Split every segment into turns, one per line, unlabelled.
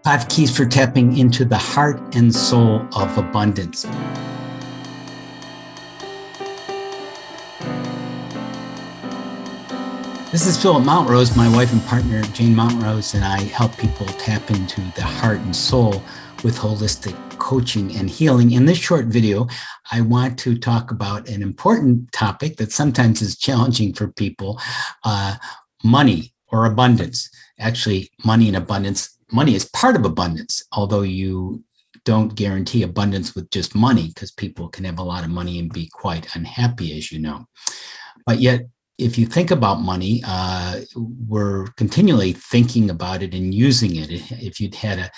5 keys for tapping into the heart and soul of abundance. This is Philip Montrose. My wife and partner, Jane Montrose, and I help people tap into the heart and soul with holistic coaching and healing. In this short video, I want to talk about an important topic that sometimes is challenging for people, money or abundance. Actually, money and abundance. Money is part of abundance, although you don't guarantee abundance with just money, because people can have a lot of money and be quite unhappy, as you know. But yet, if you think about money, we're continually thinking about it and using it. If you'd had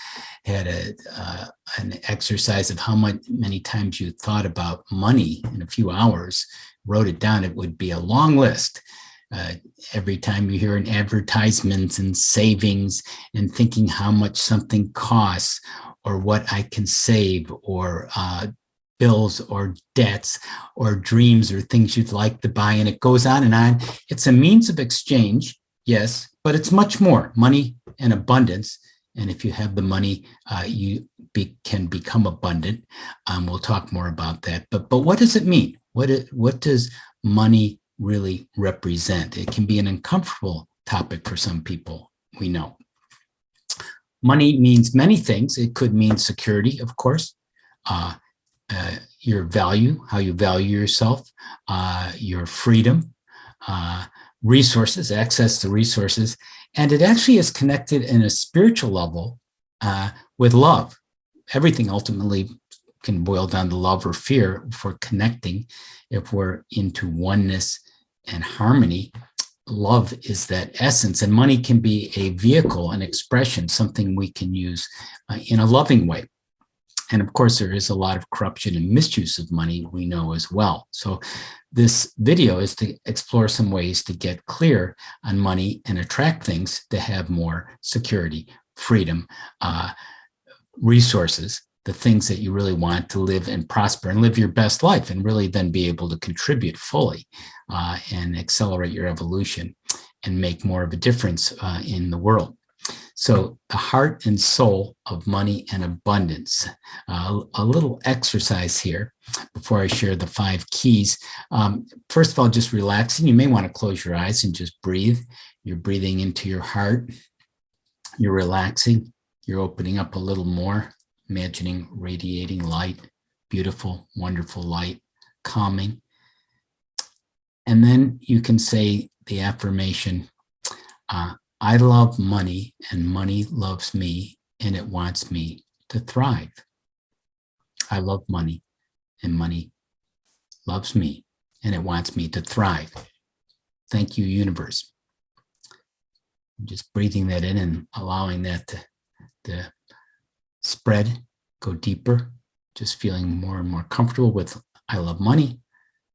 an exercise of how many times you thought about money in a few hours, wrote it down, it would be a long list. Every time you hear an advertisement and savings and thinking how much something costs or what I can save, or bills or debts or dreams or things you'd like to buy, and it goes on and on. It's a means of exchange, yes, but it's much more. Money and abundance. And if you have the money, you can become abundant. We'll talk more about that. But what does it mean? What does money really represent? It can be an uncomfortable topic for some people, we know. Money means many things. It could mean security, of course, your value, how you value yourself, your freedom, resources, access to resources. And it actually is connected in a spiritual level with love. Everything ultimately can boil down to love or fear if we're connecting, if we're into oneness and harmony. Love is that essence, and money can be a vehicle, an expression, something we can use in a loving way. And of course, there is a lot of corruption and misuse of money, we know as well. So this video is to explore some ways to get clear on money and attract things to have more security, freedom, resources, the things that you really want to live and prosper and live your best life, and really then be able to contribute fully and accelerate your evolution and make more of a difference in the world. So the heart and soul of money and abundance. A little exercise here before I share the 5 keys. First of all, just relaxing. You may want to close your eyes and just breathe. You're breathing into your heart. You're relaxing. You're opening up a little more, imagining radiating light, beautiful, wonderful light, calming. And then you can say the affirmation, I love money, and money loves me, and it wants me to thrive. I love money, and money loves me, and it wants me to thrive. Thank you, universe. I'm just breathing that in and allowing that to spread, go deeper, just feeling more and more comfortable with I love money,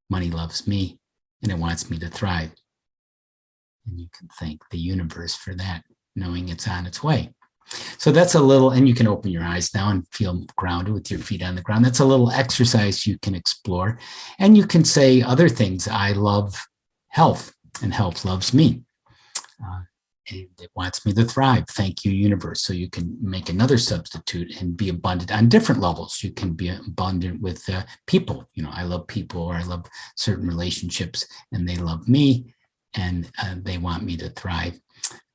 money loves me, and it wants me to thrive. And you can thank the universe for that, knowing it's on its way. So that's a little, and you can open your eyes now and feel grounded with your feet on the ground. That's a little exercise you can explore. And you can say other things. I love health, and health loves me. And it wants me to thrive. Thank you, universe. So you can make another substitute and be abundant on different levels. You can be abundant with people. I love people, or I love certain relationships, and they love me, and they want me to thrive.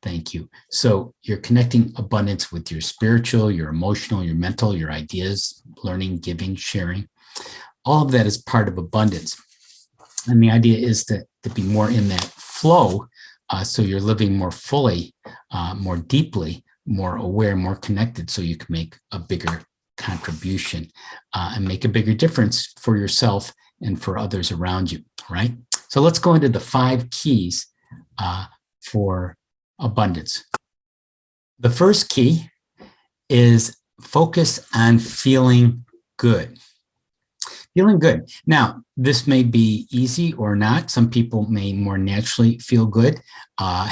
Thank you. So you're connecting abundance with your spiritual, your emotional, your mental, your ideas, learning, giving, sharing. All of that is part of abundance. And the idea is to be more in that flow, so you're living more fully, more deeply, more aware, more connected, so you can make a bigger contribution and make a bigger difference for yourself and for others around you, right? So let's go into the 5 keys for abundance. The first key is focus on feeling good. Feeling good. Now, This may be easy or not. Some people may more naturally feel good. Uh,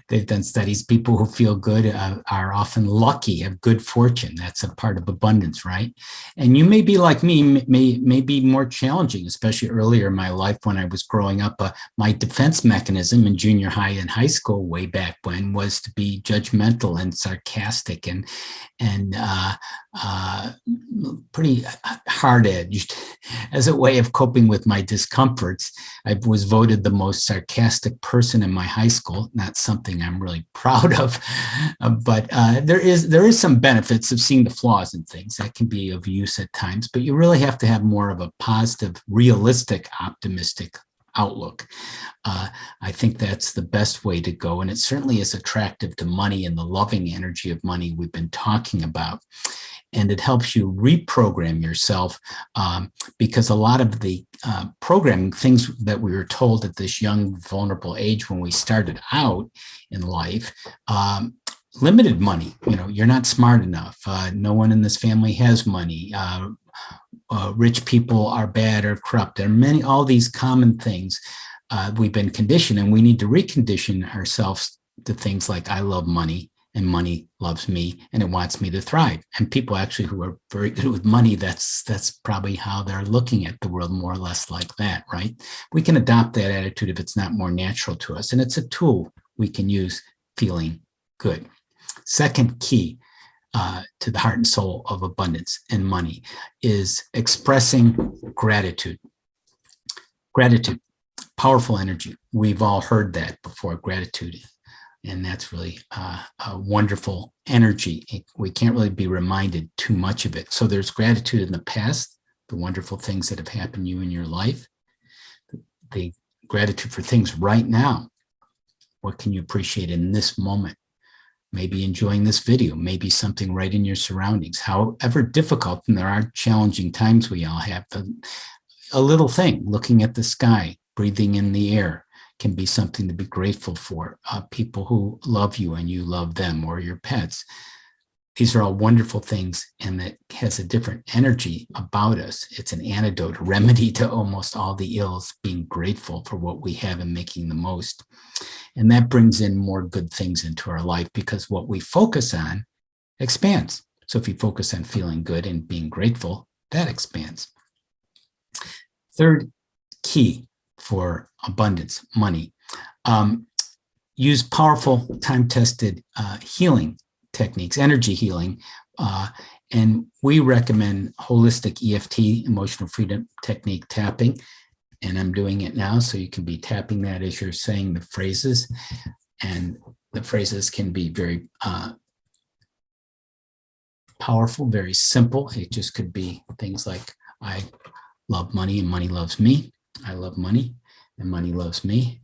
they've done studies. People who feel good are often lucky, have good fortune. That's a part of abundance, right? And you may be like me, may be more challenging, especially earlier in my life when I was growing up. My defense mechanism in junior high and high school way back when was to be judgmental and sarcastic and pretty hard-edged as a way of coping with my discomforts. I was voted the most sarcastic person in my high school, not something I'm really proud of, but there is some benefits of seeing the flaws in things that can be of use at times, but you really have to have more of a positive, realistic, optimistic outlook. I think that's the best way to go. And it certainly is attractive to money and the loving energy of money we've been talking about. And it helps you reprogram yourself because a lot of the programming, things that we were told at this young, vulnerable age when we started out in life, limited money. You know, you're not smart enough. No one in this family has money. Rich people are bad or corrupt. There are all these common things we've been conditioned, and we need to recondition ourselves to things like I love money and money loves me and it wants me to thrive. And people actually who are very good with money, that's probably how they're looking at the world, more or less like that, right? We can adopt that attitude if it's not more natural to us. And it's a tool we can use feeling good. Second key to the heart and soul of abundance and money is expressing gratitude. Gratitude, powerful energy. We've all heard that before, gratitude. And that's really a wonderful energy. We can't really be reminded too much of it. So there's gratitude in the past, the wonderful things that have happened to you in your life, the gratitude for things right now. What can you appreciate in this moment? Maybe enjoying this video, maybe something right in your surroundings, however difficult, and there are challenging times we all have, a little thing, looking at the sky, breathing in the air, can be something to be grateful for. People who love you and you love them, or your pets. These are all wonderful things, and that has a different energy about us. It's an antidote, a remedy to almost all the ills, being grateful for what we have and making the most. And that brings in more good things into our life because what we focus on expands. So if you focus on feeling good and being grateful, that expands. Third key for abundance, money. Use powerful, time-tested healing techniques, energy healing. And we recommend holistic EFT, emotional freedom technique tapping. And I'm doing it now, so you can be tapping that as you're saying the phrases. And the phrases can be very powerful, very simple. It just could be things like, I love money and money loves me. I love money and money loves me.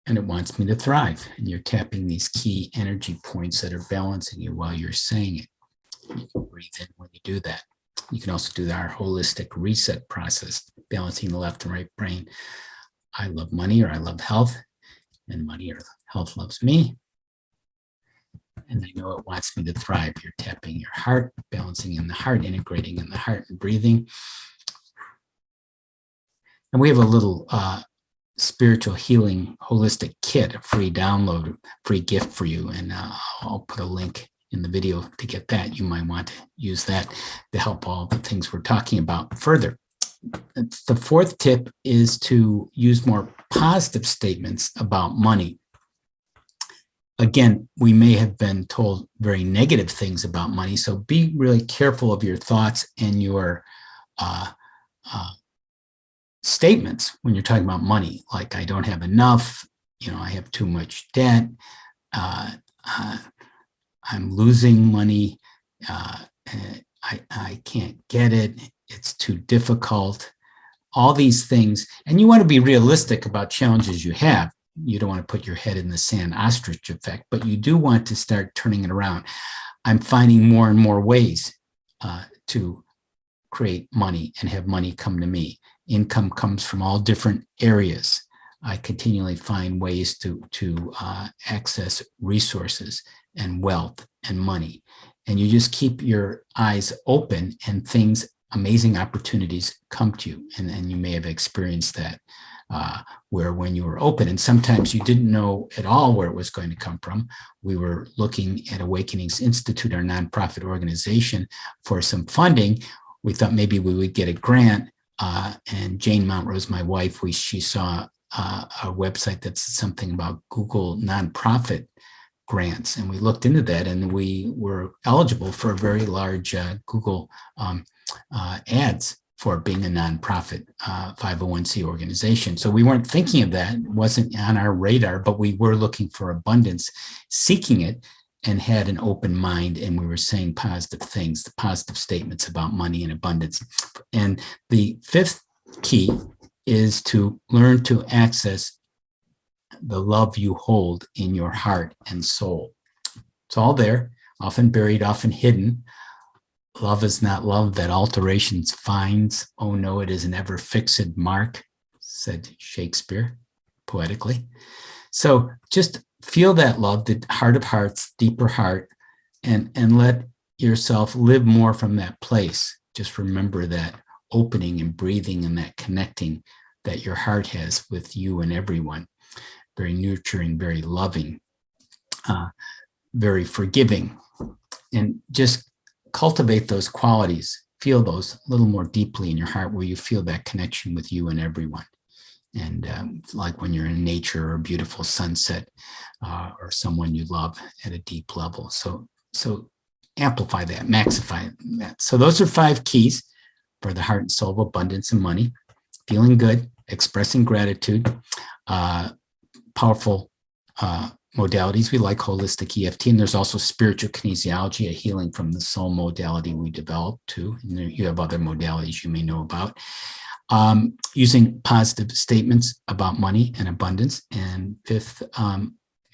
And it wants me to thrive. And you're tapping these key energy points that are balancing you while you're saying it. You can breathe in when you do that. You can also do our holistic reset process, balancing the left and right brain. I love money, or I love health, and money or health loves me. And I know it wants me to thrive. You're tapping your heart, balancing in the heart, integrating in the heart and breathing. And we have a little spiritual healing holistic kit, a free download, a free gift for you. And I'll put a link in the video to get that. You might want to use that to help all the things we're talking about further. The fourth tip is to use more positive statements about money. Again, we may have been told very negative things about money, so be really careful of your thoughts and your statements when you're talking about money, like I don't have enough, I have too much debt, I'm losing money, I can't get it, it's too difficult, all these things. And you want to be realistic about challenges you have. You don't want to put your head in the sand, ostrich effect, but you do want to start turning it around. I'm finding more and more ways to create money and have money come to me. Income comes from all different areas. I continually find ways to access resources and wealth and money. And you just keep your eyes open and things amazing opportunities come to you. And you may have experienced that, where when you were open, and sometimes you didn't know at all where it was going to come from. We were looking at Awakenings Institute, our nonprofit organization, for some funding. We thought maybe we would get a grant. And Jane Montrose, my wife, she saw a website that said something about Google nonprofit grants, and we looked into that, and we were eligible for a very large Google ads for being a nonprofit 501c organization. So we weren't thinking of that; it wasn't on our radar, but we were looking for abundance, seeking it, and had an open mind, and we were saying positive things, the positive statements about money and abundance. And the fifth key is to learn to access the love you hold in your heart and soul. It's all there, often buried, often hidden. Love is not love that alterations finds. Oh no, it is an ever fixed mark, said Shakespeare poetically. So just feel that love, the heart of hearts, deeper heart, and let yourself live more from that place. Just remember that opening and breathing and that connecting that your heart has with you and everyone. Very nurturing, very loving, very forgiving. And just cultivate those qualities. Feel those a little more deeply in your heart, where you feel that connection with you and everyone. And like when you're in nature or a beautiful sunset, or someone you love at a deep level. So amplify that, maxify that. So those are 5 keys for the heart and soul of abundance and money: feeling good, expressing gratitude, powerful modalities we like, holistic EFT, and there's also spiritual kinesiology, a healing from the soul modality we developed too. And you have other modalities you may know about. Using positive statements about money and abundance. And 5th,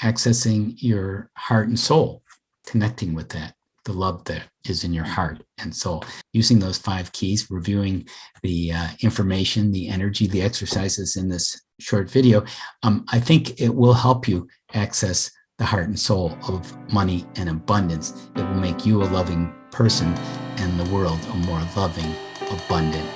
accessing your heart and soul, connecting with that, the love that is in your heart and soul. Using those 5 keys, reviewing the information, the energy, the exercises in this short video, I think it will help you access the heart and soul of money and abundance. It will make you a loving person and the world a more loving, abundant